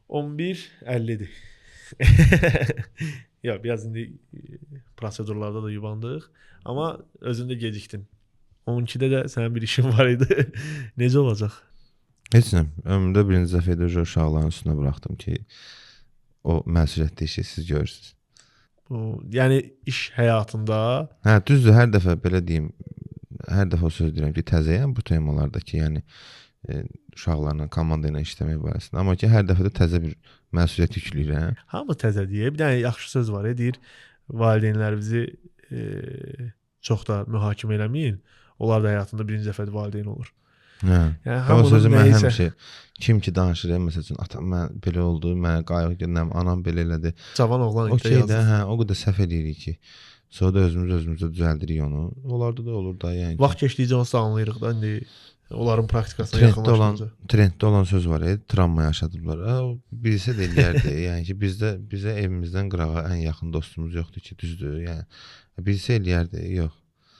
11:50'dir. Ya biraz indi prosedurlarda da yubandıq. Amma özün də gecikdin. 12-də də sənin bir işin var idi. Necə olacaq? Heç nə. Ömrümdə birinci dəfə idi uşaqların üstünə buraxdım ki, o məsuliyyətli işi siz görürsünüz. Yəni iş həyatında Hə, düzdür, hər dəfə belə deyim, hər dəfə o söz deyirəm ki, təzəyəm bu temalardakı, yəni uşaqlarla, komanda ilə işləmək barəsində. Amma ki, hər dəfə də təzə bir məsuliyyət yükləyirəm. hamı təzə deyə. Bir dənə yaxşı söz var, deyir, valideynlərinizi çox da mühakimə eləməyin. Onlar da həyatında birinci dəfə valideyn olur. Hə. Yəni O sözü mən nəysə- həmişə kim ki danışır, məsəl üçün atam mən belə oldu, mənə qayğı gələm, anam belə elədi. Cavan oğlan O idi şeydə, yazır. hə, o qədər səhv eləyirik ki, sonra da özümüzdə düzəldirik onu. Onlarda da olur da, yəni. Vaxt keçdikcə onu anlayırıq da indi onların praktikasına Trenddə yaxınlaşınca. olan söz var, travma yaşadıblar. O bilsə də eləyərdi. Yəni ki, bizə evimizdən qırağa ən yaxın dostumuz yoxdur ki, düzdür. Yəni bilsə eləyərdi, yox.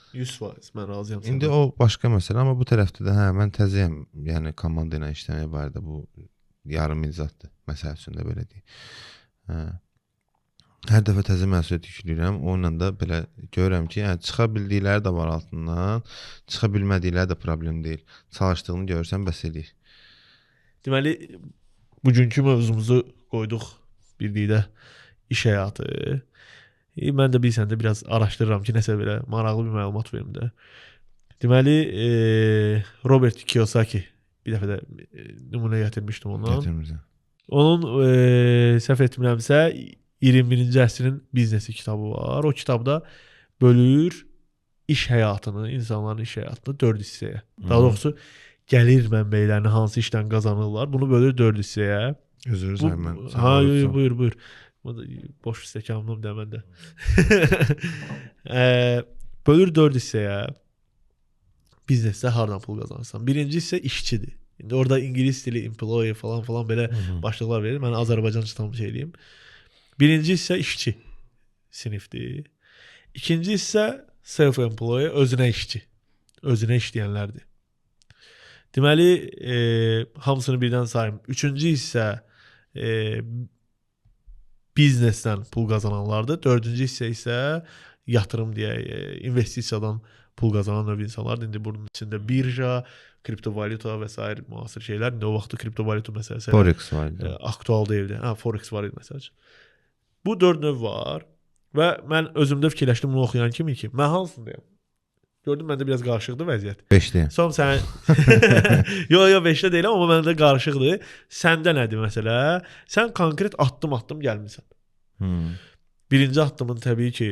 100% mən razıyam İndi səndən. o başqa məsələ, amma bu tərəfdə də hə, mən təzəyəm. Yəni komanda ilə işləmək barədə bu yarım il zaddır. Məsəl üçün də belə deyim. Hə. Hər dəfə təzə məsuliyyət yükləyirəm. Onunla da belə görürəm ki, yəni çıxa bildikləri də var altından, çıxa bilmədikləri də problem deyil. Çalışdığını görürsən, bəs eləyir. Deməli bugünkü mövzumuzu qoyduq birlikdə iş həyatı. Mən də bilsən də biraz araşdırıram ki, nəsə belə maraqlı bir məlumat verim də. Deməli Robert Kiyosaki bir dəfə də nümunə gətirmişdim ondan. Gətirmirsən. Onun səhv etmirəmsə 21-ci əsrin biznesi kitabı var. O kitabda bölür iş həyatını, insanların iş həyatını 4 hissəyə. Daha doğrusu gəlir mənbələrini hansı işdən qazanırlar, bunu bölür 4 hissəyə. Özür dilərim mən. Ha, buyur. Bu da boş stəkanım da məndə. Bölür 4 hissəyə. Biznesdə hardan pul qazanırsan? Birinci hissə işçidir. İndi orada ingilis dili, employee falan belə başlıqlar verir. Mən Azərbaycanca tam şey eləyim. Birinci hissə işçi sinifdir. İkinci hissə self-employee, özünə işçi. Özünə işləyənlərdir. Deməli, hamısını birdən sayım. Üçüncü hissə biznesdən pul qazananlardır. Dördüncü hissə isə yatırım deyək, investisiyadan pul qazanan növ insanlardır. İndi bunun içində birja, kriptovalyuta və s. müasir şeylər. İndi o vaxtda kriptovalyuta məsələsi Forex var idi. aktual deyildi. Ha, Forex var idi məsəl üçün. Bu 4 növ var və mən özümdə fikirləşdim bunu oxuyan kimi ki, mən hansındayım? Gördüm məndə biraz qarışıqdır vəziyyət. 5-də. Son sən Yox, 5-də deyiləm, amma məndə qarışıqdır. Səndə nədir məsələ? Sən konkret addım gəlmisən. Birinci addımın təbii ki,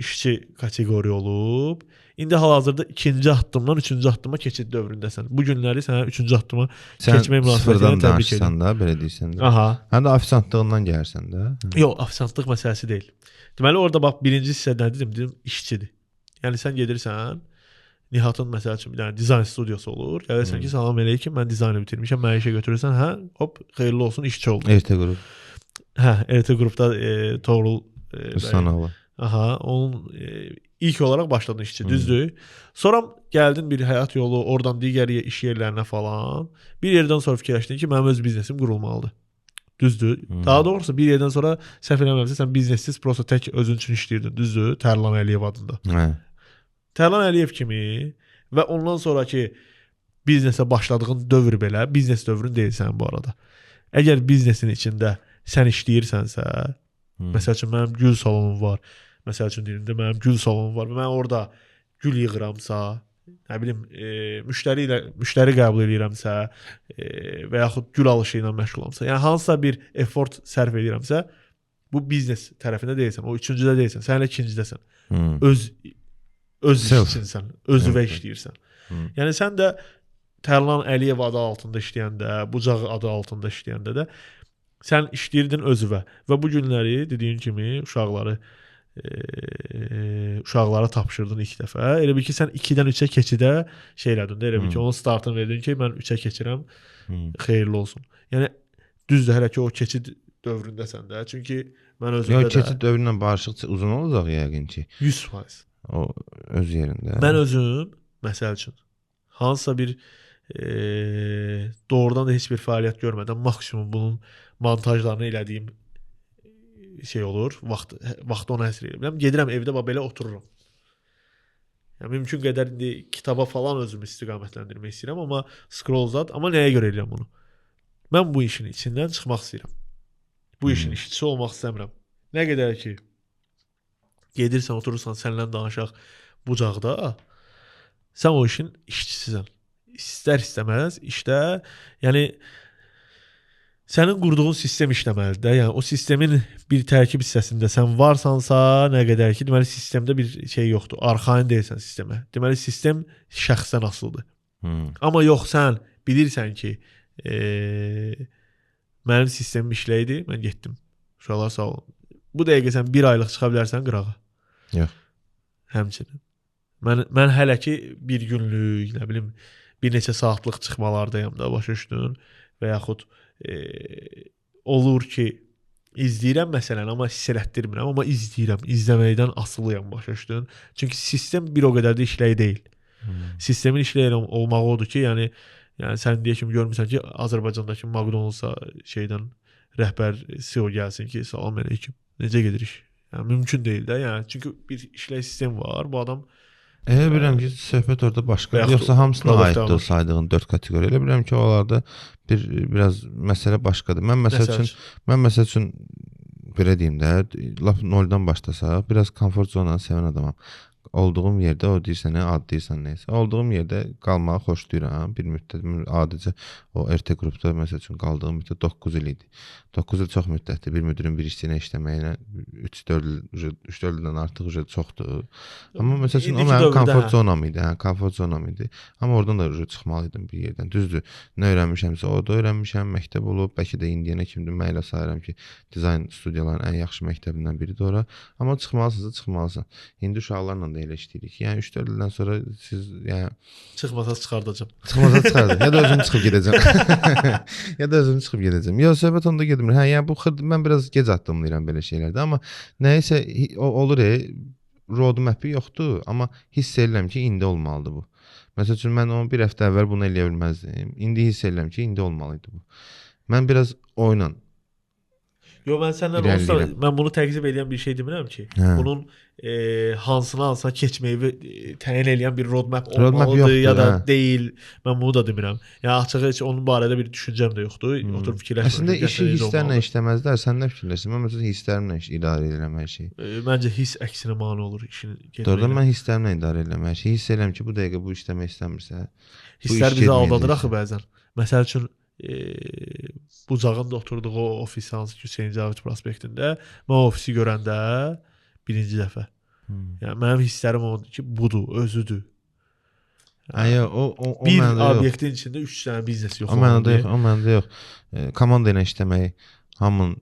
işçi kateqoriya olub. İndi hal-hazırda ikinci addımdan üçüncü addıma keçid dövründəsən. Bu günləri sənə üçüncü addıma keçmək münasibətilə təbrik edirəm. Da, belə deyirsən də. Aha. Həm də ofisantlığından gəlirsən də. Yox, ofisantlıq məsələsi deyil. Deməli orada bax birinci hissə nə dedim, işçidir. Yəni sən gedirsən, Nihatın məsəl üçün bir dənə dizayn studiyası olur. Gəlirsən ki, salam əleykum, mən dizaynı bitirmişəm, mənə işə götürürsən, hə, hop, xeyirli olsun, işçi oldun. RT qrup. Hə, RT qrupda Toğrul Ustanoğlu. Aha, onun ilk olaraq başladın işçi, düzdür? Sonra gəldin bir həyat yolu, oradan digər iş yerlərinə falan. Bir yerdən sonra fikirləşdin ki, mənim öz biznesim qurulmalıdır. Düzdür? Daha doğrusu bir yerdən sonra səhv eləmirəmsə sən biznessiz prosta tək özün üçün işləyirdin, düzdür? Tərlan Əliyev adında. Hə. Tərlan Əliyev kimi və ondan sonraki biznesə başladığın dövr belə, biznes dövrün deyilsən bu arada. Əgər biznesin içində sən işləyirsənsə, məsəl üçün mənim gül salonum var. Məsəl üçün deyəndə mənim gül salonum var və mən orada gül yığıramsa, nə bilim, müştəri qəbul edirəmsə və yaxud gül alışı ilə məşğulamsa, yəni hansısa bir effort sərf edirəmsə, bu biznes tərəfində deyilsən, o üçüncüdə deyilsən, sən elə ikincidəsən. Öz işçinsən, özüvə işləyirsən. Yəni sən də Tərlan Əliyev adı altında işləyəndə, Bucaq adı altında işləyəndə də sən işləyirdin özüvə və bu günləri dediyin kimi uşaqlara tapşırdın ilk dəfə. Elə bil ki sən 2-dən 3-ə keçidə şey elədin də, elə bil ki onun startını verdin ki, mən 3-ə keçirəm, xeyirli olsun. Yəni düzdür, hələ ki o keçid dövründəsən də. Çünki mən özümdə də keçid dövründən barışıq uzun olacaq yəqin ki. 100%. O öz yerində. Mən özüm məsəl üçün hansısa bir doğrudan da heç bir fəaliyyət görmədən maksimum bunun montajlarını elədiyim şey olur, vaxt ona həsr edirəm. Gedirəm evdə belə otururam. Yəni mümkün qədər indi kitaba falan özümü istiqamətləndirmək istəyirəm, amma scroll zat, amma nəyə görə edirəm bunu? Mən bu işin içindən çıxmaq istəyirəm. Bu işin işçisi olmaq istəmirəm. Nə qədər ki gedirsən, oturursan, səninlə danışaq bucaqda, sən o işin işçisisən. İstər istəməz işdə, yəni sənin qurduğun sistem işləməlidir də. Yəni o sistemin bir tərkib hissəsində sən varsansa, nə qədər ki, deməli sistemdə bir şey yoxdur. Arxain deyilsən sistemə. Deməli sistem şəxsdən asılıdır. Amma yox, sən bilirsən ki, mənim sistemim işləyidi, mən getdim. Uşaqlar sağ olun. Bu dəqiqə sən bir aylıq çıxa bilərsən qırağa. Yox. Həmçinin. Mən hələ ki bir günlük, nə bilim, bir neçə saatlıq çıxmalardayım da, başa düşdün? Və yaxud olur ki, izləyirəm məsələn, amma hiss elətdirmirəm, amma izləyirəm, izləməkdən asılıyam, başa düşdün? Çünki sistem bir o qədər də işləyi deyil. Sistemin işləyən olmağı odur ki, yəni sən deyə kimi görmüsən ki, Azərbaycandakı McDonald's-a şeydən rəhbər CEO gəlsin ki, salam əleykum, necə gedir iş? Yəni mümkün deyil də, yəni çünki bir işləyiş sistem var. Bu adam bilirəm ki, söhbət orada başqa. Yoxsa hamısına aiddir o saydığın 4 kateqoriya. Elə bilirəm ki, onlarda biraz məsələ başqadır. Mən məsəl üçün belə deyim də, laf noldan başlasaq, biraz komfort zonanı sevən adamam. Olduğum yerdə o deyirsən, adlayırsan neysə. Olduğum yerdə qalmağı xoşlayıram. Bir müddət adicə o RT qrupda məsəl üçün qaldığım müddət 9 il idi. 9 il çox müddətdir. Bir müdirin bir işçinə işləməyinə 3-4 ildən artıq çoxdur. Amma məsəl üçün o mənim komfort zonam idi. Komfort zonam idi. Amma oradan da çıxmalıydım bir yerdən. Düzdür. Nə öyrənmişəmsə orada öyrənmişəm. Məktəb olub. Bəlkə də indiyənə kimdir məylə sayıram ki, dizayn studiyalarının ən yaxşı məktəbindən biridir ora. Amma çıxmalısınız. İndi uşaqlarla da elə işləyirik. Yəni 3-4 ildən sonra siz çıxmasa çıxardacam. Çıxmasa çıxardacam. Ya da özüm çıxıb gedəcəm. Ya söhbət onda gedmir. Yəni mən biraz gec addımlayıram belə şeylərdə, amma nəyisə olur, roadmap-i yoxdur, amma hiss edirəm ki, indi olmalıdır bu. Məsəl üçün mən onu bir həftə əvvəl bunu eləyə bilməzdim. İndi hiss edirəm ki, indi olmalıydı bu. Mən biraz oynan. Yo, mən səndən olsa, mən bunu təqzib edən bir şey demirəm ki, bunun hansına keçməyi təyin edən bir roadmap olmalıdır ya da deyil. Mən bunu da demirəm. Yəni açığı heç onun barədə bir düşüncəm də yoxdur. Oturub fikirləşmirəm. Əslində işi hisslərlə işləməzlər. Sən nə fikirləşirsən? Mən məsələn hisslərimlə idarə edirəm hər şeyi. Məncə hiss əksinə mane olur işin getməyinə. Doğrudan mən hisslərimlə idarə edirəm hər şeyi. Hiss edirəm ki, bu dəqiqə bu işləmək istəmirsə. Hisslər bizi aldadır axı bəzən. Məsəl üçün bucağında oturduğu o ofis hansı ki Hüseyn Cavid prospektində mən o ofisi görəndə birinci dəfə yəni mənim hisslərim odur ki budur, özüdür. Bir obyektin içində 3 dənə biznes yox. O məndə yox. Komanda ilə işləmək, hamının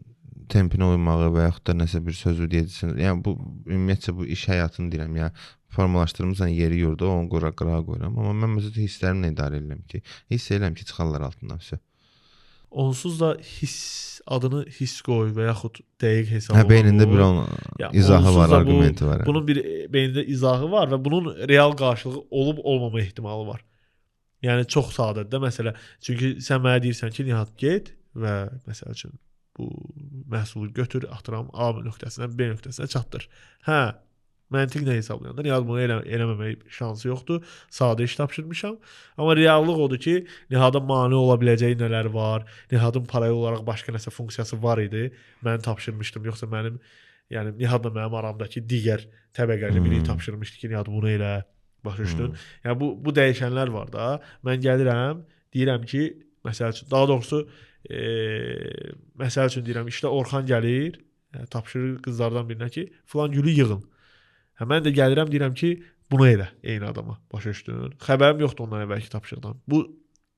tempinə uymağı və yaxud da nəsə bir sözü deyəcəksən. Yəni bu ümumiyyətcə bu iş həyatını deyirəm. Yəni formalaşdırmısan yeri yurda, onu qırağa qoyuram. Amma mən məsələn hisslərimlə idarə edirəm ki, hiss edirəm ki, çıxarlar altından vəsə. Onsuz da hiss adını hiss qoy və yaxud dəqiq hesab beynində bir izahı var, arqumenti var. Bunun bir beynində izahı var və bunun real qarşılığı olub olmama ehtimalı var. Yəni çox sadədir də məsələ. Çünki sən mənə deyirsən ki, Nihat get və məsəl üçün bu məhsulu götür, atıram A nöqtəsindən B nöqtəsinə çatdır. Məntiqlə hesablayanda Nihat bunu eləməmək şansı yoxdur. Sadə iş tapşırmışam. Amma reallıq odur ki, Nihada mane ola biləcəyi nələr var. Nihadın paralel olaraq başqa nəsə funksiyası var idi. Mən tapşırmışdım. Yoxsa mənim, yəni Nihadla mənim aramdakı digər təbəqəli biri tapşırmışdı ki, Nihad bunu elə, başa düşdün? Yəni bu dəyişənlər var da. Mən gəlirəm, deyirəm ki, məsəl üçün, daha doğrusu məsəl üçün deyirəm, işdə Orxan gəlir, tapşırır qızlardan birinə ki, filan gülü yığın. Mən də gəlirəm, deyirəm ki, bunu elə, eyni adama, başa düşdün. Xəbərim yoxdur ondan əvvəlki tapşırıqdan. Bu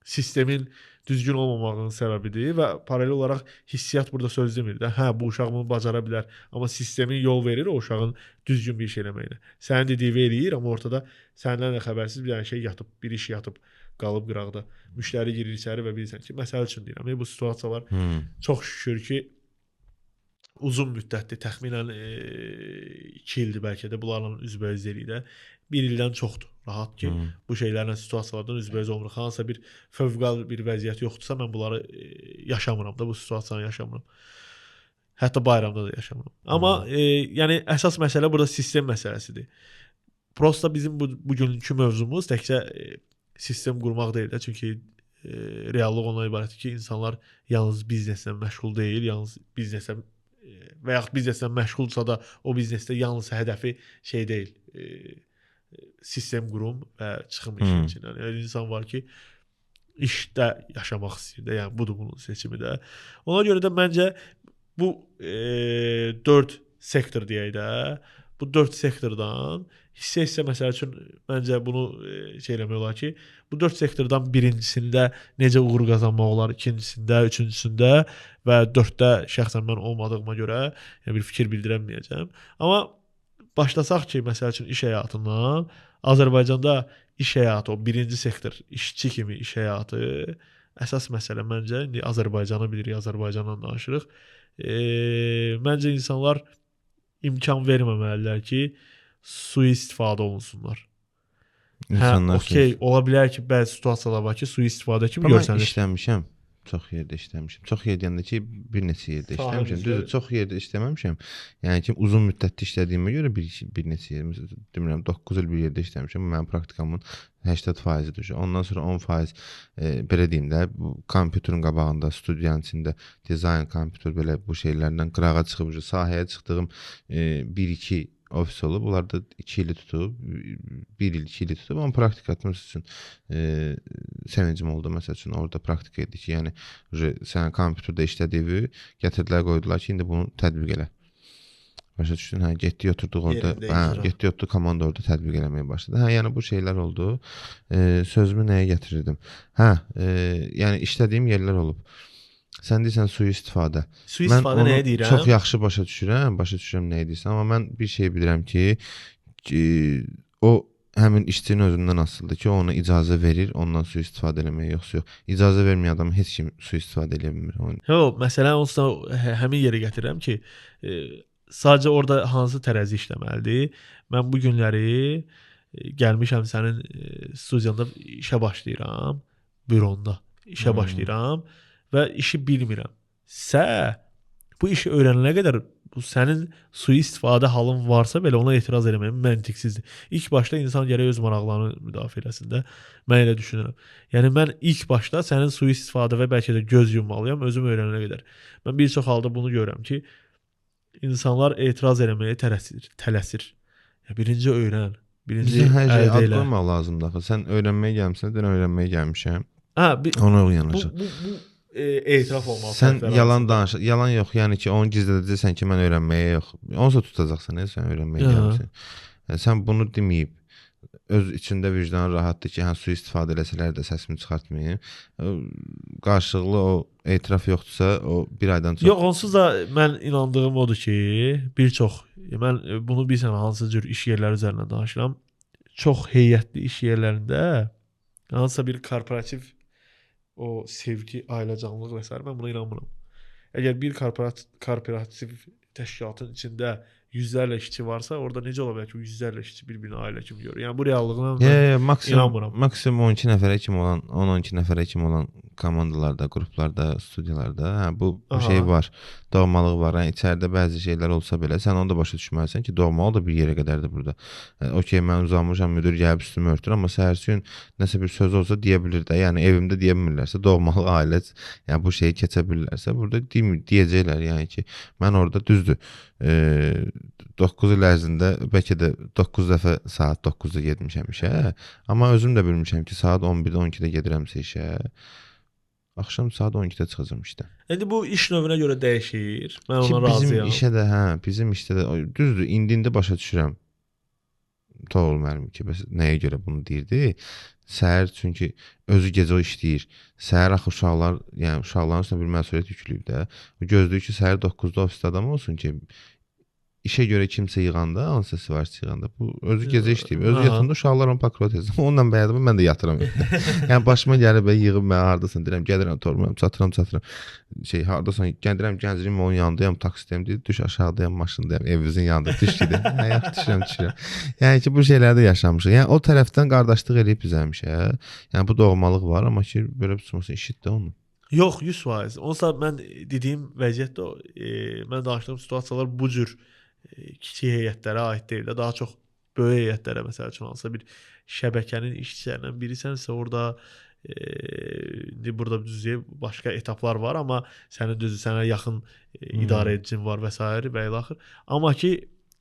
sistemin düzgün olmamağının səbəbidir və paralel olaraq hissiyat burada söz demir də. Bu uşaq bunu bacara bilər, amma sistemin yol verir o uşağın düzgün bir iş eləməyinə. Sənin dediyi eləyir, amma ortada səndən də xəbərsiz bir dənə şey yatıb, bir iş yatıb, qalıb qıraqda. Müştəri girir içəri və bilirsən ki, məsəl üçün deyirəm, bu situasiyalar çox şükür ki, uzun müddətdir, təxminən 2 ildir bəlkə də bunlarla üzbəyüzlükdə. 1 ildən çoxdur. Rahat ki, bu şeylərlə situasiyalardan üzbəyüz olmuruq. Hansısa bir fövqəladə bir vəziyyət yoxdursa, mən bunları yaşamıram da, bu situasiyanı yaşamıram. Hətta bayramda da yaşamıram. Amma yəni əsas məsələ burada sistem məsələsidir. Prosta bizim bugünkü mövzumuz təkcə sistem qurmaq deyil də, çünki reallıq ondan ibarətdir ki, insanlar yalnız bizneslə məşğul deyil, yalnız bizneslə və yaxud bizneslə məşğulsa da o biznesdə yalnız hədəfi şey deyil, sistem qurum və çıxım işin içindən. Yəni insan var ki, işdə yaşamaq istəyir də, yəni budur bunun seçimi də. Ona görə də məncə bu 4 sektor deyək də, bu 4 sektordan hissə məsəl üçün məncə bunu şey eləmək olar ki, bu 4 sektordan birincisində necə uğur qazanmaq olar, ikincisində, üçüncüsündə və 4də şəxsən mən olmadığıma görə yəni bir fikir bildirəməyəcəm. Amma başlasaq ki, məsəl üçün iş həyatından, Azərbaycanda iş həyatı, o birinci sektor, işçi kimi iş həyatı əsas məsələ məncə, indi Azərbaycanı bilirik, Azərbaycandan danışırıq. Məncə insanlar imkan verməməlidirlər ki, sui-istifadə olunsunlar. İnsanlar okey, ola bilər ki, bəzi situasiyalar var ki, sui-istifadə kimi görsənir. Amma işləmişəm. Çox yerdə işləmişəm. Çox yer deyəndə ki, bir neçə yerdə işləmişəm. Düzdür, çox yerdə işləməmişəm. Yəni ki, uzun müddətli işlədiyimə görə bir neçə yer, məsələn, demirəm 9 il bir yerdə işləmişəm. Mənim praktikamın 80%-dir. Ondan sonra 10% belə deyim də, bu kompüterin qabağında, studiyanın içində dizayn, kompüter belə bu şeylərdən qırağa çıxıb, sahəyə çıxdığım 1-2 ofis olub. Bunlar da 2 ili tutub, 1 il, 2 ili tutub. Amma praktika etmək üçün sevincim oldu. Məsəl üçün, orada praktika edik. Yəni, sən kompüterdə işlədiyi gətirdilər, qoydular ki, indi bunu tətbiq elə. Başa düşdün, getdik, oturduq orada. Getdik, oturduq, komanda orada tətbiq eləməyə başladı. Yəni, bu şeylər oldu. Sözümü nəyə gətirirdim? Yəni, işlədiyim yerlər olub. Sən deyirsən sui-istifadə. Sui-istifadə nəyə deyirəm? Çox yaxşı başa düşürəm nəyə deyirsən, amma mən bir şey bilirəm ki, o həmin işçinin özündən asılıdır ki, ona icazə verir, ondan sui-istifadə eləməyə yoxsa yox. İcazə verməyən adam heç kim sui-istifadə eləyə bilmir. Yox, məsələn, onsuz həmin yerə gətirirəm ki, sadəcə orada hansı tərəzi işləməlidir. Mən bu günləri gəlmişəm sənin studiyanda işə başlayıram, büronda işə başlayıram. Və işi bilmirəm. Bu işi öyrənənə qədər bu sənin sui-istifadə halın varsa belə ona etiraz eləməyin məntiqsizdir. İlk başda insan gərək öz maraqlarını müdafiə eləsin də. Mən elə düşünürəm. Yəni mən ilk başda sənin sui-istifadə və bəlkə də göz yummalıyam özüm öyrənənə qədər. Mən bir çox halda bunu görürəm ki, insanlar etiraz eləməyə tələsir. Birinci öyrən, birinci hər şey ad qoymaq lazımdır. Sən öyrənməyə gəlmişsən, mən öyrənməyə gəlmişəm. Ona uyanacaq. Bu etiraf olmalı. Sən yalan danış. Yalan yox, yəni ki, onu gizlədəcəksən ki, mən öyrənməyə yox. Onsa tutacaqsan, sən öyrənməyə gəlmisən. Sən bunu deməyib, öz içində vicdanın rahatdır ki, sui-istifadə eləsələr də səsimi çıxartmayayım. Qarşılıqlı o etiraf yoxdursa, o bir aydan çox. Yox, onsuz da mən inandığım odur ki, bir çox, mən bunu bilsən hansı cür iş yerləri üzərindən danışıram. Çox heyətli iş yerlərində hansısa bir korporativ o sevgi, ailə canlılıq və s. mən buna inanmıram. Əgər bir korporativ təşkilatın içində yüzlərlə işçi varsa, orada necə ola bilər ki, yüzlərlə işçi bir-birini ailə kimi görür. Yəni bu reallığına inanmıram. Maksimum 12 nəfərə kimi olan, 10-12 nəfərə kimi olan komandalarda, qruplarda, studiyalarda, bu şey var. Doğmalıq var. İçəridə bəzi şeylər olsa belə, sən onu da başa düşməlisən ki, doğmalı da bir yerə qədərdir burada. Okey, mən uzanmışam, müdür gəlib üstümü örtür, amma səhərsi gün nəsə bir söz olsa deyə bilir də. Yəni evimdə deyə bilmirlərsə, doğmalı ailə, yəni bu şeyi keçə bilirlərsə, burada deyəcəklər, yəni ki, mən orada düzdür. 9 il ərzində bəlkə də 9 dəfə saat 9-da getmişəm işə, amma özüm də bilmişəm ki, saat 11-də 12-də gedirəmsə işə, axşam saat 12-də çıxacam işdən. İndi bu iş növünə görə dəyişir. Mən ona razıyam. Bizim işə də, bizim işdə də düzdür, indi başa düşürəm. Toğul müəllim ki, bəs nəyə görə bunu deyirdi? Səhər çünki özü gecə işləyir. Səhər axı uşaqlar, yəni uşaqların üstünə bir məsuliyyət yüklüyüb də. O gözləyir ki, səhər 9-da ofisdə adam olsun ki, işə görə kimsə yığanda, hansısa sifariş yığanda, bu özü gecə işləyib, özü Aha. yatanda uşaqlar onu pakrot etsin. Onunla bəyədim, mən də yatıram evdə. Yəni başıma gəlib və yığıb mən hardasan deyirəm, gəlirəm tormuram, çatıram. Şey hardasan, gəlirəm gəncliyim onun yanındayam, taksidəyəm deyir, düş aşağıdayam, maşındayam, evimizin yanında düş gedir. Hə, düşürəm. Yəni ki bu şeylərdə yaşamışıq. Yəni o tərəfdən qardaşlıq eləyib biz həmişə. Yəni bu doğmalıq var, amma ki belə bir çıxmasın eşitdə onu. Yox, 100%. Onsa mən dediyim vəziyyətdə mən danışdığım situasiyalar bu cür kiçik heyətlərə aid deyil də, daha çox böyük heyətlərə, məsəl üçün hansısa bir şəbəkənin işçilərindən birisənsə, orada burada düzüyə başqa etaplar var, amma sənin düzü sənə yaxın idarə edicin var və s. və ilaxır. Amma ki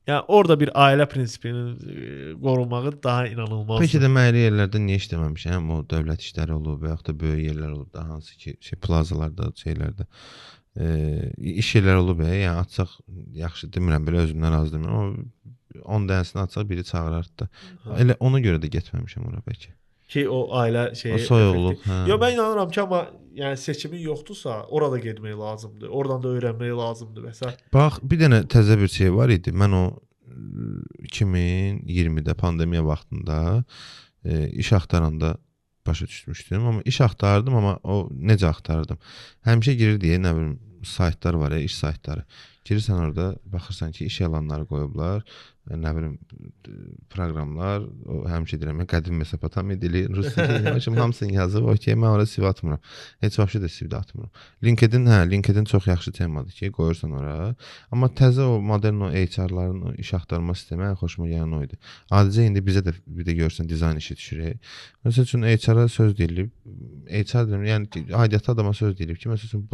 yəni orada bir ailə prinsipinin qorunmağı daha inanılmazdır. Peki də məhəllə yerlərdə niyə işləməmişəm? Həm o dövlət işləri olub və yaxud da böyük yerlər olub da, hansı ki plazalarda, şeylərdə iş yerləri olub. Yəni açsaq yaxşı demirəm, belə özümdən razı demirəm, amma 10 dənəsini açsaq biri çağırardı da. Elə ona görə də getməmişəm ora bəlkə. Ki o ailə şeyi. O soyuqluq. Hə. Yo, mən inanıram ki, amma yəni seçimin yoxdursa, orada getmək lazımdır. Oradan da öyrənmək lazımdır və s. Bax, bir dənə təzə bir şey var idi. Mən o 2020-də pandemiya vaxtında iş axtaranda başa düşmüşdüm. Amma iş axtardım, amma o necə axtardım? Həmişə girir deyə nə bilim saytlar var, iş saytları. Girirsən orada, baxırsan ki, iş elanları qoyublar, nə bilim proqramlar, o həmişə deyirəm, qədim Mesopotamiya dili, rus dili, hamısını yazıb, okey, mən ora CV atmıram. Heç vaxt da CV atmıram. LinkedIn çox yaxşı temadır ki, qoyursan ora. Amma təzə o modern o HR-ların iş axtarma sistemi ən xoşuma gələn o idi. Adicə indi bizə də bir də görsən dizayn işi düşür. Məsəl üçün HR-a söz deyilib, HR deyirəm, yəni aidiyyatlı adama söz deyilib ki, məsəl üçün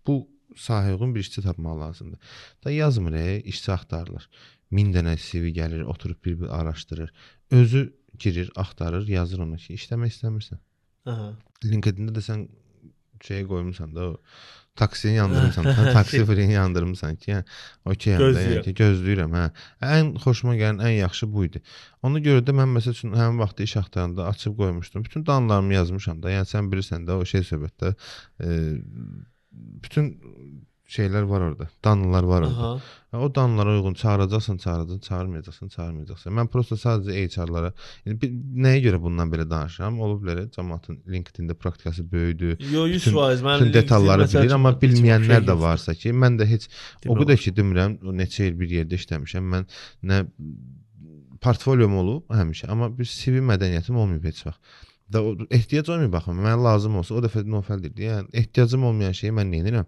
bu sahəyə uyğun bir işçi tapmaq lazımdır. Da yazmır, işçi axtarılır. 1000 dənə CV gəlir, oturub bir araşdırır. Özü girir, axtarır, yazır ona ki, işləmək istəmirsən. Aha. LinkedIn-də də sən şeyə qoymuşsan da, o taksini yandırmısan, taksi freni yandırmısan ki, yəni okey, yəni gözləyirəm, hə. Ən xoşuma gələn, ən yaxşı bu idi. Ona görə də mən məsəl üçün həmin vaxtda iş axtaranda açıb qoymuşdum. Bütün danlarımı yazmışam da. Yəni sən bilirsən də o şey söhbətdə bütün şeylər var orada. Danlar var orada. Aha. O danlara uyğun çağıracaqsan, çağırmayacaqsan. Mən prosta sadəcə HR-lara nəyə görə bundan belə danışıram? Olub bilərə cəmaatın LinkedIn-də praktikası böyüdür. Yo, 100%. Bütün detalları bilir, amma bilməyənlər də varsa ki, mən də heç o qədər ki demirəm, neçə il bir yerdə işləmişəm. Mən nə portfolyom olub həmişə, amma bir CV mədəniyyətim olmayıb heç vaxt. Da ehtiyac olmuyor baxın. Mənə lazım olsa o dəfə nofel deyirdi. Yəni ehtiyacım olmayan şeyi mən nə edirəm?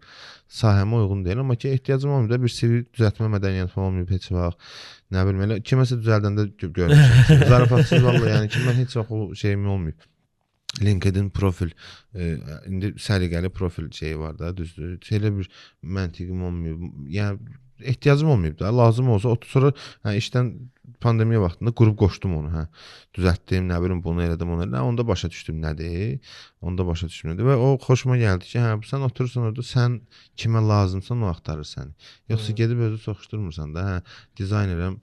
Sahəmə uyğun deyil, amma ki ehtiyacım olmayıb da bir CV düzəltmə mədəniyyətim olmayıb heç vaxt. Nə bilim elə kiməsə düzəldəndə görmüşəm. Zarafatsız vallahi yəni ki mən heç vaxt o şeyim olmayıb. LinkedIn profil indi səliqəli profil şeyi var da, düzdür. Elə bir məntiqim olmayıb. Yəni ehtiyacım olmayıb da, lazım olsa sonra işdən pandemiya vaxtında qrup qoşdum onu, düzəltdim, nə bilim bunu elədim, onu elədim. Onda başa düşdüm nədir? Və o xoşuma gəldi ki, sən oturursan orada, sən kimə lazımsan o axtarır səni. Yoxsa gedib özü soxuşdurmursan da, dizaynerəm.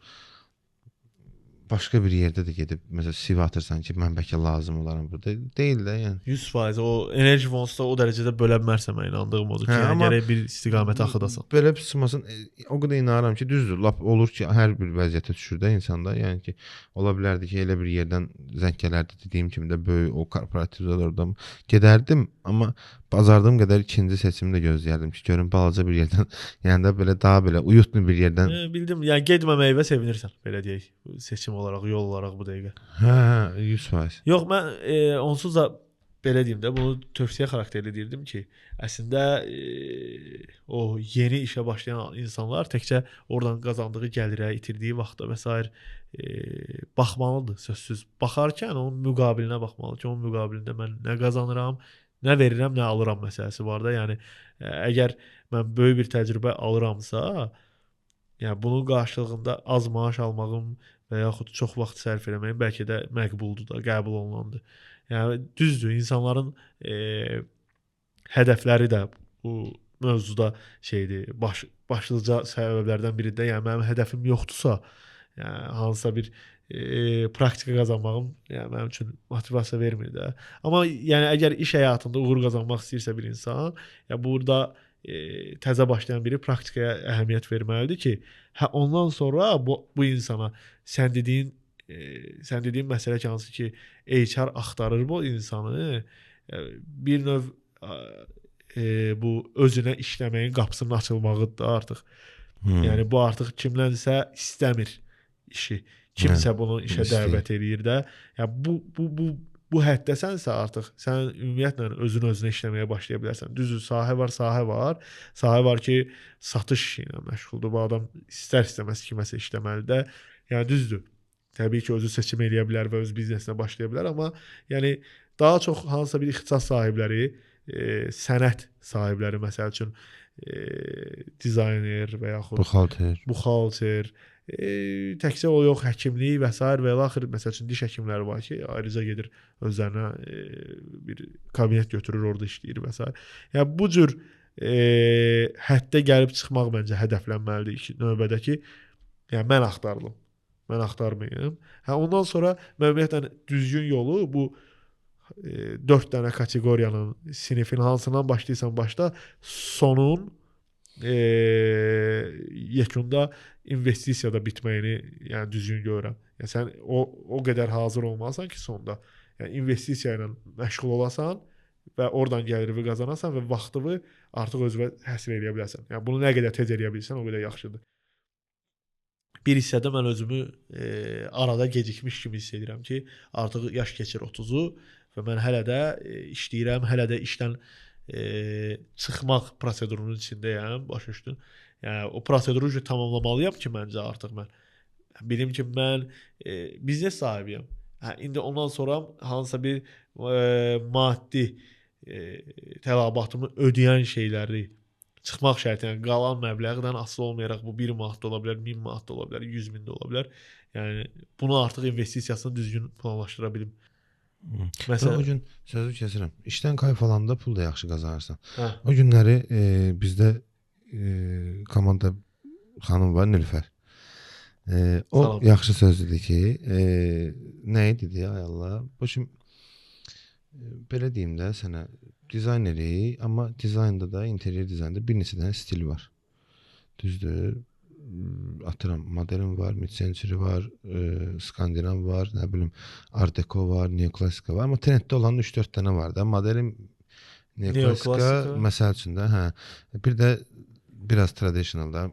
Başqa bir yerdə də gedib məsələn CV atırsan ki, mən bəlkə lazım olaram burada. Deyil də, yəni. 100% o enerji fonsda o dərəcədə bölənmərsə mən inandığım odur ki, yəni gərək bir istiqamətə axıdasan. Belə bir çıxmasın, o qədər inanıram ki, düzdür. Lap olur ki, hər bir vəziyyətə düşür də insanda. Yəni ki, ola bilərdi ki, elə bir yerdən zəng gələrdi, dediyim kimi də böyük o korporativlərdən gedərdim, amma bazardığım qədər ikinci seçimi də gözləyərdim ki, görüm balaca bir yerdən, yəni də belə daha belə uyutlu bir yerdən. Bildim, yəni getməməyivə sevinirsən, belə deyək, seçim olaraq, yol olaraq bu dəqiqə. Hə, 100%. Yox, mən onsuz da belə deyim də, bunu tövsiyə xarakterli deyirdim ki, əslində o yeni işə başlayan insanlar təkcə oradan qazandığı gəlirə, itirdiyi vaxtda və s. Baxmalıdır sözsüz. Baxarkən onun müqabilinə baxmalı ki, onun müqabilində mən nə qazanıram, nə verirəm, nə alıram məsələsi var da. Yəni əgər mən böyük bir təcrübə alıramsa, yəni bunun qarşılığında az maaş almağım və yaxud çox vaxt sərf eləməyim bəlkə də məqbuldur da, qəbul olunandır. Yəni düzdür, insanların hədəfləri də bu mövzuda şeydir, başlıca səbəblərdən biridir. Yəni mənim hədəfim yoxdursa, yəni hansısa bir praktika qazanmağım yəni mənim üçün motivasiya vermir də. Amma yəni əgər iş həyatında uğur qazanmaq istəyirsə bir insan, ya burada təzə başlayan biri praktikaya əhəmiyyət verməlidir ki, ondan sonra bu insana sən dediyin məsələ ki, hansı ki HR axtarır bu insanı, bir növ bu özünə işləməyin qapısının açılmağıdır da artıq. Yəni bu artıq kimlənsə istəmir işi. Kimsə bunu işə dəvət eləyir də. Yəni bu həddəsənsə artıq sən ümumiyyətlə özünə işləməyə başlaya bilərsən. Düzdür, sahə var. Sahə var ki, satış işi ilə məşğuldur. Bu adam istər-istəməz kiməsə işləməlidir də. Yəni düzdür. Təbii ki, özü seçim eləyə bilər və öz biznesinə başlaya bilər, amma yəni daha çox hansısa bir ixtisas sahibləri, sənət sahibləri, məsəl üçün dizayner və yaxud buxalter, təkcə o yox, həkimlik və s. və axır, məsəl üçün diş həkimləri var ki, ayrıca gedir özlərinə bir kabinet götürür, orada işləyir və s. Yəni bu cür həddə gəlib çıxmaq məncə hədəflənməlidir ilk növbədə ki, yəni mən axtardım. Mən axtarmayım. Ondan sonra ümumiyyətlə düzgün yolu bu 4 dənə kateqoriyanın sinifin hansından başlayırsan başla, sonun yekunda investisiyada bitməyini yəni düzgün görürəm. Yəni sən o qədər hazır olmalısan ki, sonda yəni investisiya ilə məşğul olasan və oradan gəliri qazanasan və vaxtını artıq özünə həsr edə bilərsən. Yəni bunu nə qədər tez edə bilirsən, o qədər yaxşıdır. Bir hissədə mən özümü arada gecikmiş kimi hiss edirəm ki, artıq yaş keçir 30-u və mən hələ də işləyirəm, hələ də işdən çıxmaq prosedurunun içindəyəm, başa düşdün? Yəni o proseduru tamamlamalıyam ki, məncə artıq mən bilim ki, mən biznes sahibiyəm. İndi ondan sonra hansısa bir maddi tələbatımı ödəyən şeyləri çıxmaq şərtilə qalan məbləğdən asılı olmayaraq bu 1 manat da ola bilər, 1000 manat da ola bilər, 100 min də ola bilər. Yəni bunu artıq investisiyasını düzgün planlaşdıra bilim. Məsələn, o gün sözü kəsirəm. İşdən kayf alanda pul da yaxşı qazanırsan. O günləri bizdə komanda xanım var, Nilüfər. O salam. Yaxşı sözdür ki, nə idi deyə, ay Allah. Bu şimdi belə deyim də sənə, dizayneri, amma dizaynda da, interior dizaynda bir neçə dənə stil var. Düzdür? Atıram, modern var, mid-century var, skandinav var, nə bilim, art deco var, neoklasika var. Amma trenddə olan 3-4 dənə var da. Modern, neoklasika, məsəl üçün də, bir də biraz traditional da.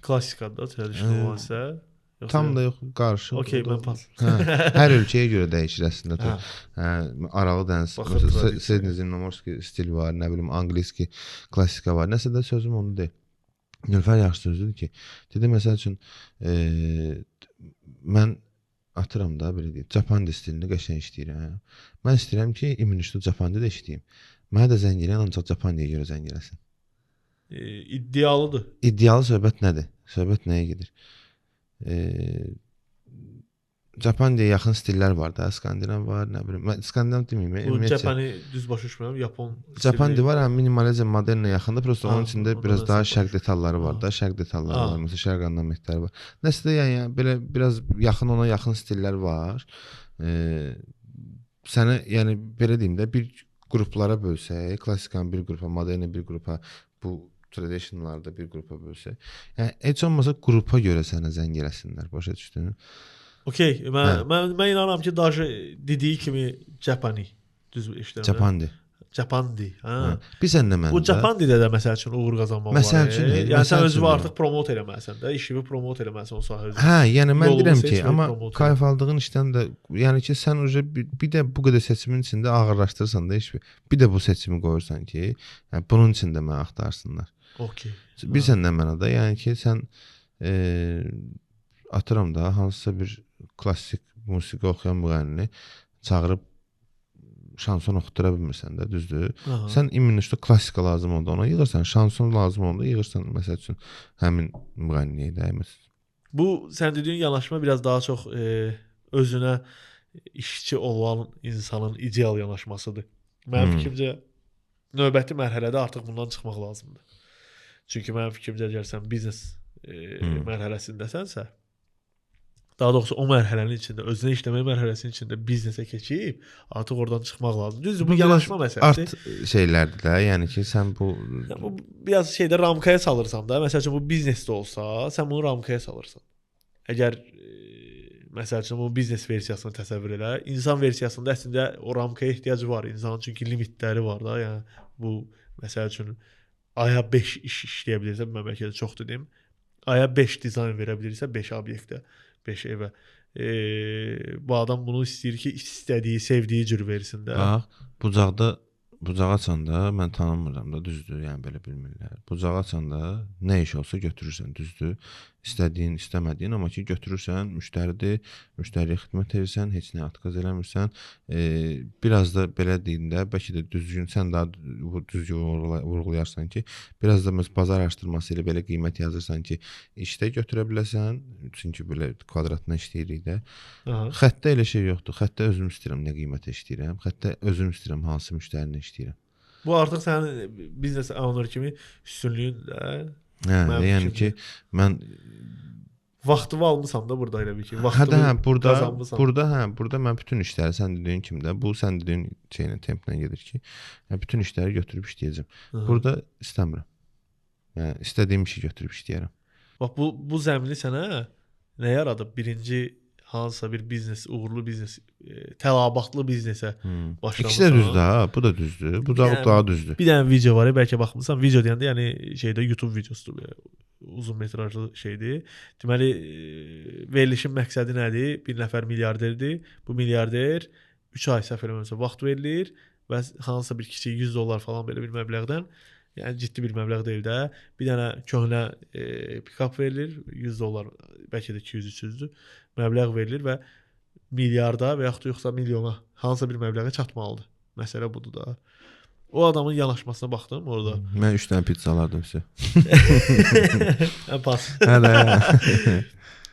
Klassikada traditional olansa tam da yox, qarşı. Okey, mən pas. Hər ölkəyə görə dəyişir əslində. Aralı dəniz, Srednizemnomorski stil var, nə bilim, angliski klassika var. Nəsə də sözüm onu deyil. Nilüfər yaxşı sözdür ki, dedi, məsəl üçün, mən atıram da, belə deyim, Japandi stilini qəşəng işləyirəm. Mən istəyirəm ki, İmünüşdə Japandi də işləyim. Mənə də zəng eləyən, ancaq Japandiyə görə zəng eləsin. İddialıdır. İddialı söhbət nədir? Söhbət nəyə gedir? Japandiyaya yaxın stillər var da, skandinav var, nə bilim, skandinav deməyim. Bu Japani düz başa düşmürəm, Yapon. Japandi var, minimalizm modernə yaxında, prosta onun içində biraz daha şərq detalları var da, şərq detalları var, məsələn, şərq ornamentləri var. Nəsə də yəni belə biraz yaxın ona yaxın stillər var. Sənə yəni belə deyim də bir qruplara bölsək, klassikanı bir qrupa, moderni bir qrupa, bu traditionallarda bir qrupa bölsək. Yəni heç olmasa qrupa görə sənə zəng eləsinlər, başa düşdün? Okey, mən inanıram ki, daha dediyi kimi Japani düz işləmir. Japandi. Bir sən nə məndə? Bu Japandidə də məsəl üçün uğur qazanmaq var. Məsəl üçün, yəni sən özünü artıq promot eləməlisən də, işini promot eləməlisən o sahə üzrə. Yəni mən deyirəm ki, amma kayf aldığın işdən də, yəni ki, sən bir də bu qədər seçimin içində ağırlaşdırırsan da iş. Bir də bu seçimi qoyursan ki, yəni bunun üçün də mənə axtarsınlar. Okey. Bir sən nə mənada, yəni ki, sən atıram da hansısa bir klassik musiqi oxuyan müğənnini çağırıb şanson oxutura bilmirsən də, düzdür? Sən İmünüşdə klassika lazım oldu, ona yığırsan, şanson lazım oldu, yığırsan məsəl üçün həmin müğənniyə də. Bu sən dediyin yanaşma biraz daha çox özünə işçi olan insanın ideal yanaşmasıdır. Mənim fikrimcə növbəti mərhələdə artıq bundan çıxmaq lazımdır. Çünki mənim fikrimcə əgər sən biznes mərhələsindəsənsə, daha doğrusu o mərhələnin içində, özünə işləmə mərhələsinin içində biznesə keçib, artıq oradan çıxmaq lazımdır. Düzdür, bu yanaşma məsələsi. Art şeylərdir də, yəni ki, sən bu Bu biraz şeydə ramkaya salırsan da. Məsəl üçün bu biznesdə olsa, sən bunu ramkaya salırsan. Əgər məsəl üçün bu biznes versiyasını təsəvvür elə. İnsan versiyasında əslində o ramkaya ehtiyacı var. İnsanın çünki limitləri var da. Yəni bu məsəl üçün aya 5 iş işləyə bilirsə, mən bəlkə də çox dedim. Aya 5 dizayn verə bilirsə, 5 obyektə, 5 evə. Bu adam bunu istəyir ki, istədiyi, sevdiyi cür versin də. Bax, bucağı açanda mən tanımıram da, düzdür, yəni belə bilmirlər. Bucağı açanda nə iş olsa götürürsən, düzdür. İstədiyin, istəmədiyin, amma ki götürürsən, müştəridir, müştəriyə xidmət edirsən, heç nə atqaz eləmirsən. Biraz da belə deyində, bəlkə də düzgün, sən daha düzgün vurğulayarsan ki, biraz da bazar araşdırması ilə belə qiymət yazırsan ki, işdə götürə biləsən, çünki belə kvadratına işləyirik də. Xəttə elə şey yoxdur. Xəttə özüm istəyirəm nə qiymətə işləyirəm. Xəttə özüm istəyirəm hansı müştərinə işləyirəm. Bu artıq sənin biznes owner kimi üstünlüyün də. Yəni ki, mən vaxtımı almısan da burada elə bir ki, vaxtımı qazanmısan. Burada mən bütün işləri sən dediyin kimi də, bu sən dediyin şeylə, templə gedir ki, bütün işləri götürüb işləyəcəm. Burada istəmirəm. Yəni istədiyim işi götürüb işləyərəm. Bax bu zəmini sənə nə yaradıb? Birinci hansısa bir biznes, uğurlu biznes, tələbatlı biznesə başlamısan. İkisi də düzdür ha, bu da düzdür. Bu da daha düzdür. Bir dənə video var, bəlkə baxmısan. Video deyəndə yəni şeydə YouTube videosudur, uzun metrajlı şeydir. Deməli verilişin məqsədi nədir? Bir nəfər milyarderdir. Bu milyarder 3 ay səhv eləmirəmsə vaxt verilir və hansısa bir kiçik $100 falan belə bir məbləğdən, yəni ciddi bir məbləğ deyil də, bir dənə köhnə pikap verilir, $100, bəlkə də 200-300-dür, məbləğ verilir və milyarda və yaxud da yoxsa milyona hansısa bir məbləğə çatmalıdır. Məsələ budur da. O adamın yanaşmasına baxdım orada. Mən 3 dənə pizza alardım sizə. Pas. Hə.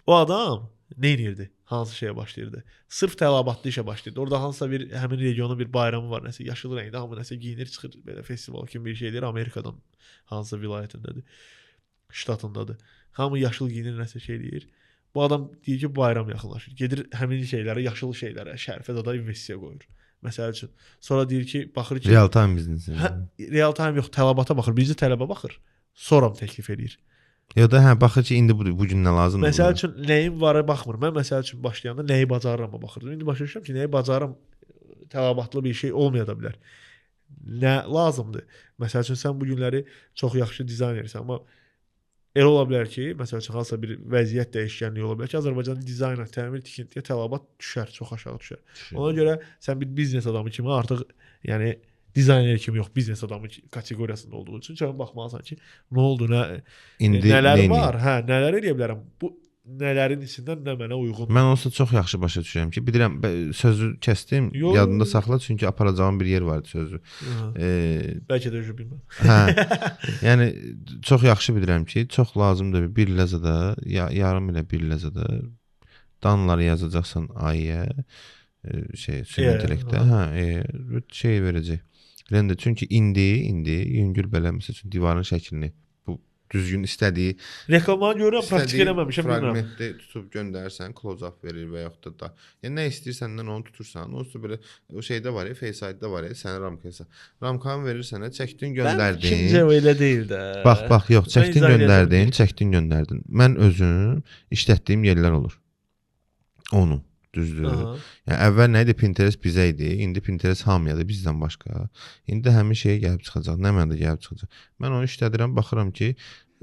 O adam nə edirdi? Hansı şeyə başlayırdı? Sırf tələbatlı işə başlayırdı. Orada hansısa bir həmin regionun bir bayramı var, nəsə yaşıl rəngdə, hamı nəsə geyinir, çıxır belə festival kimi bir şeydir. Amerikadan hansısa vilayətindədir, ştatındadır. Hamı yaşıl geyinir, nəsə şey deyir. Bu adam deyir ki, bayram yaxınlaşır. Gedir həmin şeylərə, yaşıl şeylərə, şərfə də investisiya qoyur. Məsəl üçün. Sonra deyir ki, baxır ki, real time biznesi. Real time yox, tələbata baxır. Birinci tələbə baxır. Sonra təklif edir. Ya da baxır ki, indi bu gün nə lazımdır? Məsəl üçün nəyin varı baxmır. Mən məsəl üçün başlayanda nəyi bacarıram baxırdım. İndi başa düşürəm ki, nəyi bacarıram tələbatlı bir şey olmaya da bilər. Nə lazımdır? Məsəl üçün sən bu günləri çox yaxşı dizaynersən, amma elə ola bilər ki, məsəl üçün hansısa bir vəziyyət dəyişkənliyi ola bilər ki, Azərbaycanın dizaynə, təmir, tikintiyə tələbat düşər, çox aşağı düşər. Ona görə sən bir biznes adamı kimi artıq, yəni dizayner kimi yox, biznes adamı kateqoriyasında olduğu üçün çətin baxmalısan ki, nə oldu, nələr var, nələr edə bilərəm. Bu nələrin içindən nə mənə uyğundur. Mən olsa çox yaxşı başa düşürəm ki, bilirəm, sözü kəsdim, yadında saxla, çünki aparacağım bir yer vardı sözü. Bəlkə də bilməm. Yəni çox yaxşı bilirəm ki, çox lazımdır bir ləhzədə, yarım ilə bir ləhzədə danları yazacaqsan AI-yə, süni intellektə, şey verəcək. Render, çünki indi yüngül belə məsəl üçün divarın şəklini bu düzgün istədiyi reklamını görürəm, praktik eləməmişəm, bilmirəm. Fragmentdə tutub göndərsən, close up verir və yaxud da yəni nə istəyirsəndən onu tutursan, onsuz belə o şeydə var ya, Face ID-də var ya, sənin ramkaysa. Ramkanı verir sənə, çəkdin, göndərdin. Mən ikinci elə deyil də. Bax, yox, çəkdin, göndərdin. Mən özüm işlətdiyim yerlər olur. Onu düzdür. Yəni əvvəl nə idi? Pinterest bizə idi. İndi Pinterest hamıyadır bizdən başqa. İndi həmin şeyə gəlib çıxacaq. Nə mənada gəlib çıxacaq. Mən onu işlədirəm, baxıram ki,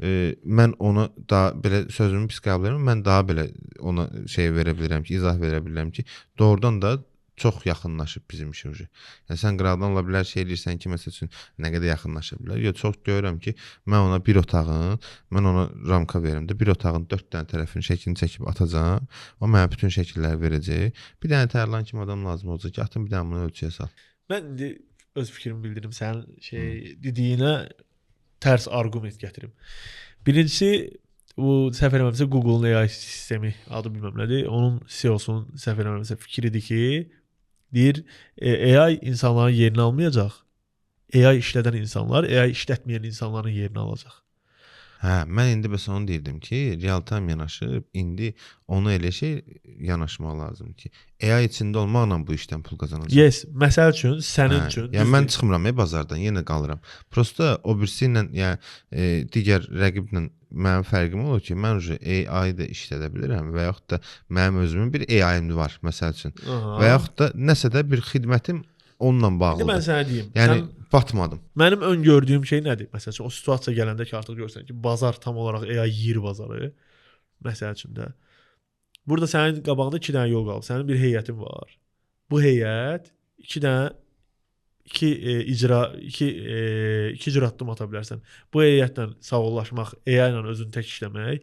mən ona daha belə sözümü pis qəbul edirəm. Mən daha belə ona şey verə bilirəm ki, izah verə bilirəm ki, doğrudan da çox yaxınlaşıb bizim işə. Yəni sən qıraqdan ola bilər şey eləyirsən ki, məsəl üçün nə qədər yaxınlaşa bilər. Yox, çox görürəm ki, mən ona bir otağın, mən ona ramka verim də, bir otağın 4 dənə tərəfinin şəklini çəkib atacağam. O mənə bütün şəkilləri verəcək. Bir dənə tərlan kimi adam lazım olacaq ki, atın bir dənə bunu ölçüyə sal. Mən indi öz fikrimi bildirim, sənin dediyinə tərs arqument gətirim. Birincisi, bu səhv eləməmsə Google-un AI sistemi, adı bilməm nədir, onun CEO-sunun səhv eləməmsə fikridir ki, deyir, AI insanların yerini almayacaq. AI işlədən insanlar, AI işlətməyən insanların yerini alacaq. Hə, mən indi bəs onu deyirdim ki, real time yanaşıb, indi onu elə şey yanaşmaq lazımdır ki, AI içində olmaqla bu işdən pul qazanacaq. Yes, məsəl üçün sənin üçün. Yəni mən çıxmıram bazardan, yenə qalıram. Prosta o birisi ilə, yəni digər rəqiblə mənim fərqim olur ki, mən AI-da işlədə bilirəm və yaxud da mənim özümün bir AI-im var, məsəl üçün. Və yaxud da nəsə də bir xidmətim onunla bağlıdır. İndi mən sənə deyim. Yəni batmadım. Mənim öngördüyüm şey nədir? Məsəl üçün o situasiya gələndə ki, artıq görürsən ki, bazar tam olaraq AI yeyir bazarı. Məsəl üçün də. Burada sənin qabağında 2 dənə yol qalıb. Sənin bir heyətin var. Bu heyət 2 cür addım ata bilərsən. Bu heyətlə sağollaşmaq, AI ilə özün tək işləmək,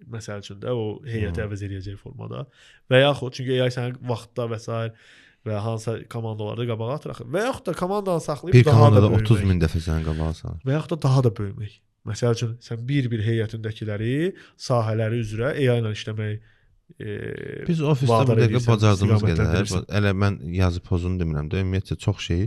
məsəl üçün də o heyəti əvəz edəcək formada və yaxud çünki AI sənin vaxtda və s. və hansısa komandalarda qabağa atıraq və yaxud da komandanı saxlayıb bir daha da komandada böyümək. 30.000 dəfə sənin qabağa salır. Və yaxud da daha da böyümək. Məsəl üçün sən bir heyətindəkiləri sahələri üzrə AI ilə işləmək biz ofisdə bu dəqiqə bacardığımız qədər, elə mən yazı pozunu demirəm də, ümumiyyətlə çox şeyi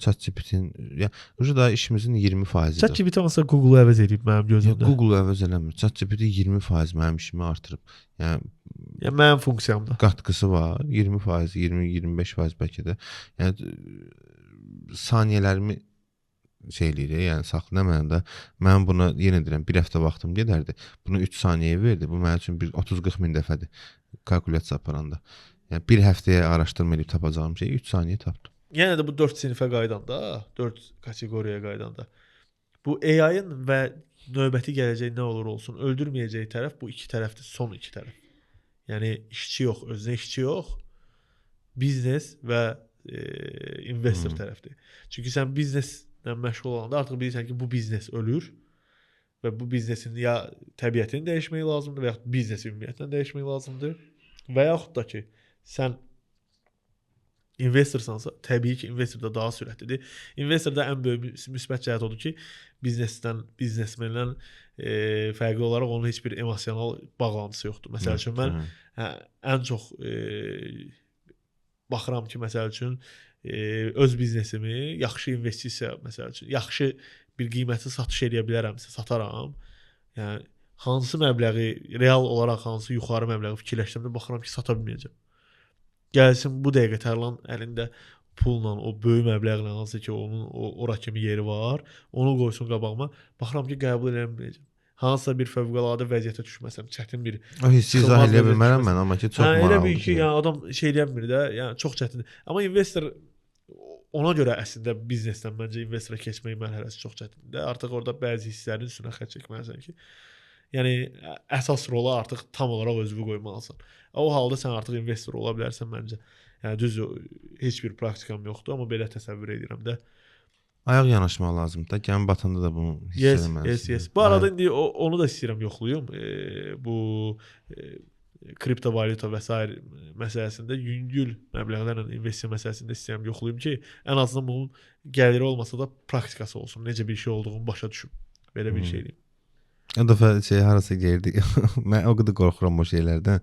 ChatGPT-in, yəni da işimizin 20%-dir. ChatGPT olsa Google-u əvəz edib mənim gözümdə. Google-u əvəz eləmir. ChatGPT 20% mənim işimi artırıb. Yəni mənim funksiyamda qatqısı var. 20%, 20-25% bəlkə də. Yəni saniyələrimi eləyir, yəni saxlamayandan mən buna yenə deyirəm, bir həftə vaxtım gedərdi. Bunu 3 saniyəyə verdi. Bu mənim üçün bir 30-40 min dəfədir kalkulyasiya aparanda. Yəni bir həftəyə araşdırma edib tapacağım şeyi 3 saniyə tapdım. Yenə də bu 4 sinifə qaydanda, 4 kateqoriyaya qaydanda bu AI-ın və növbəti gələcək nə olur olsun, öldürməyəcəyi tərəf bu iki tərəfdir, son iki tərəf. Yəni işçi yox, özünə işçi yox, biznes və investor tərəfdir. Çünki sən bizneslə məşğul olanda artıq bilirsən ki, bu biznes ölür və bu biznesin ya təbiətini dəyişmək lazımdır və yaxud biznesi ümumiyyətlə dəyişmək lazımdır və yaxud da ki, sən investorsansa, təbii ki, investorda daha sürətlidir. Investorda ən böyük müsbət cəhət odur ki, biznesmenlə fərqli olaraq onun heç bir emosional bağlantısı yoxdur. Məsəl üçün mən ən çox baxıram ki, məsəl üçün öz biznesimi yaxşı investisiya, məsəl üçün yaxşı bir qiyməti satış edə bilərəmsə, sataram. Yəni hansı məbləği real olaraq hansı yuxarı məbləği fikirləşsəm də baxıram ki, sata bilməyəcəm. Gəlsin bu dəqiqə Tərlan əlində pulla, o böyük məbləğlə hansı ki, onun ora kimi yeri var, onu qoysun qabağıma, baxıram ki, qəbul eləməyəcəm. Hansısa bir fövqəladə vəziyyətə düşməsəm, çətin bir hissi izah edə bilmərəm mən, amma ki, çox maraqlıdır. Elə bir ki, yəni adam şey deyənmir də, yəni çox çətindir. Amma investor ona görə əslində biznesdən məncə investora keçmək mərhələsi çox çətindir. Artıq orada bəzi hisslərin üstünə xərc çəkməlisən ki, yəni əsas rola artıq tam olaraq özünü qoymalısan. O halda sən artıq investor ola bilərsən məncə. Yəni düz heç bir praktikam yoxdur, amma belə təsəvvür edirəm də. Ayaq yanaşmaq lazımdır da, gəmi batanda da bunu hiss eləməlisən. Yes. Bu arada indi onu da istəyirəm yoxlayım. Bu kriptovalyuta və s. məsələsində yüngül məbləğlərlə investisiya məsələsində istəyirəm yoxlayım ki, ən azından bunun gəliri olmasa da praktikası olsun. Necə bir şey olduğunu başa düşüm. Belə bir şey deyim. O dəfə harasa geldi. Mən o qədər qorxuram o şeylərdən.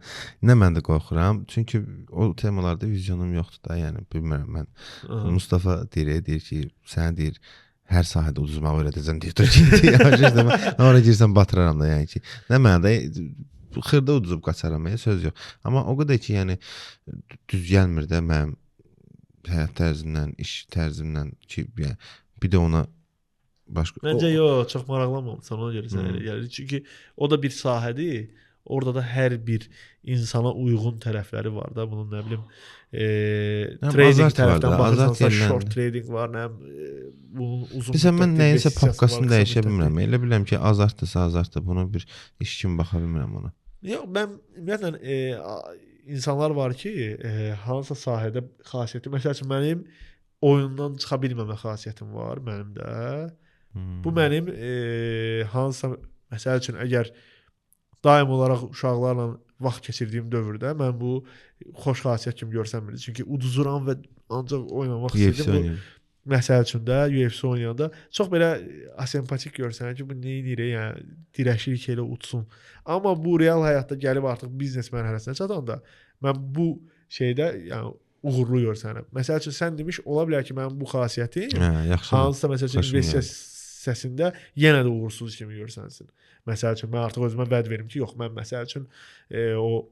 Nə mən də qorxuram. Çünki o temalarda vizyonum yoxdur da. Yəni bilmirəm mən. Mustafa deyir ki, sən deyir hər sahədə uduzmağı öyrədəcəm deyir. Mən ora girsəm batıraram da yəni ki. Nə mənada xırda uduzub qaçaram, söz yox. Amma o qədər ki, yəni düz gəlmir də mənim həyat tərzimdən, iş tərzimdən ki, yəni bir də ona başqa. Məncə yox, çox maraqlanmamısan ona görə sənə elə gəlir. Çünki o da bir sahədir. Orada da hər bir insana uyğun tərəfləri var da. Bunun nə bilim trading tərəfdən baxırsansa short trading var, nə bunun uzun. Bilirsən mən nəyinsə papkasını dəyişə bilmirəm. Elə bilirəm ki, azartdırsa azartdır. Buna bir iş kimi baxa bilmirəm ona. Yox, mən ümumiyyətlə insanlar var ki, hansısa sahədə xasiyyəti, məsəl üçün mənim oyundan çıxa bilməmə xasiyyətim var mənim də. Bu mənim hansısa, məsəl üçün əgər daim olaraq uşaqlarla vaxt keçirdiyim dövrdə mən bu xoş xasiyyət kimi görsənmirdi. Çünki uduzuram və ancaq oynamaq istəyirdim. Məsəl üçün də UFC oynayanda çox belə asempatik görsən ki, bu nə edir, yəni dirəşirik elə utsun. Amma bu real həyatda gəlib artıq biznes mərhələsinə çatanda mən bu şeydə yəni uğurlu görsənəm. Məsəl üçün sən demiş, ola bilər ki, mənim bu xasiyyətim hansısa məsəl üçün investisiya müəssisəsində yenə də uğursuz kimi görsənsin. Məsəl üçün mən artıq özümə vəd verim ki, yox, mən məsəl üçün o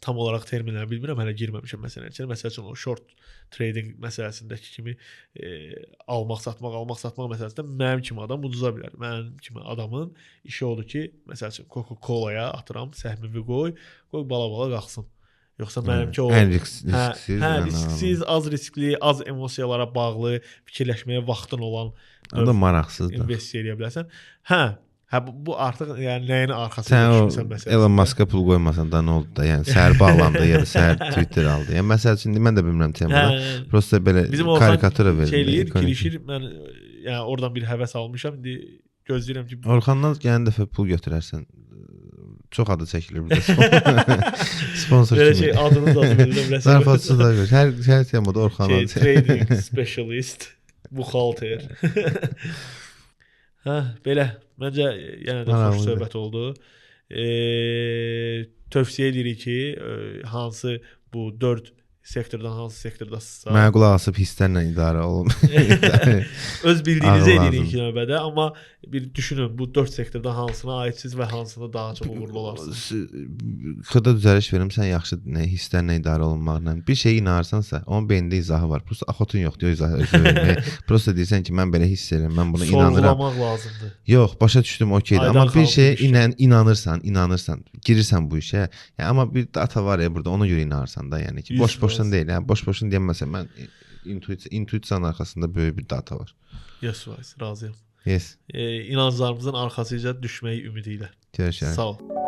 tam olaraq terminləri bilmirəm, hələ girməmişəm məsələn içinə. Məsəl üçün o short trading məsələsindəki kimi almaq satmaq məsələsində mənim kimi adam uduza bilər. Mənim kimi adamın işi odur ki, məsəl üçün Coca-Cola'ya atıram, səhmimi qoy bala qalxsın. Yoxsa mənimki o risksiz, az riskli, az emosiyalara bağlı, fikirləşməyə vaxtın olan o da maraqsızdır. İnvest edə bilərsən. Bu artıq yəni nəyin arxasında düşünsən məsələn. Sən Elon Musk'a pul qoymasan da nə oldu da? Yəni səhər bağlandı ya da səhər Twitter aldı. Yəni məsəl üçün mən də bilmirəm temada. Prosta belə karikatura verir. Girişir, mən yəni oradan bir həvəs almışam. İndi gözləyirəm ki, Orxandan gələn dəfə pul götürərsən. Çox adı çəkilir burada. Sponsor kimi. Belə adını da verirəm. Zarafatsız da gör. Hər temada Orxandan. Trading specialist, buxalter. Belə. Məncə yenə də xoş söhbət oldu. Tövsiyə edirik ki, hansı bu 4 sektordan hansı sektordasınızsa mənə qulaq asıb hisslərlə idarə olun. Öz bildiyinizi edin ilk növbədə, amma bir düşünün bu 4 sektordan hansına aidsiz və hansına daha çox uğurlu olarsınız. Xırda düzəliş verim, sən yaxşı hisslərlə idarə olunmaqla bir şey inanırsansa, onun beynində izahı var. Prosta axotun yoxdur o izahı özü vermək. Prosta deyirsən ki, mən belə hiss edirəm, mən buna inanıram. Sorğulamaq lazımdır. Yox, başa düşdüm, okeydir. Amma bir şeyə inanırsan, girirsən bu işə. Yəni amma bir data var ya burada, ona görə inanırsan da, yəni ki, boş-boşun deyil. Yəni boş-boşun deyəməsən, mən intuisiyanın arxasında böyük bir data var. Yes, razıyam. Yes. İnanclarımızın arxasıca düşməyi ümidi ilə. Görüşürüz. Sağ ol.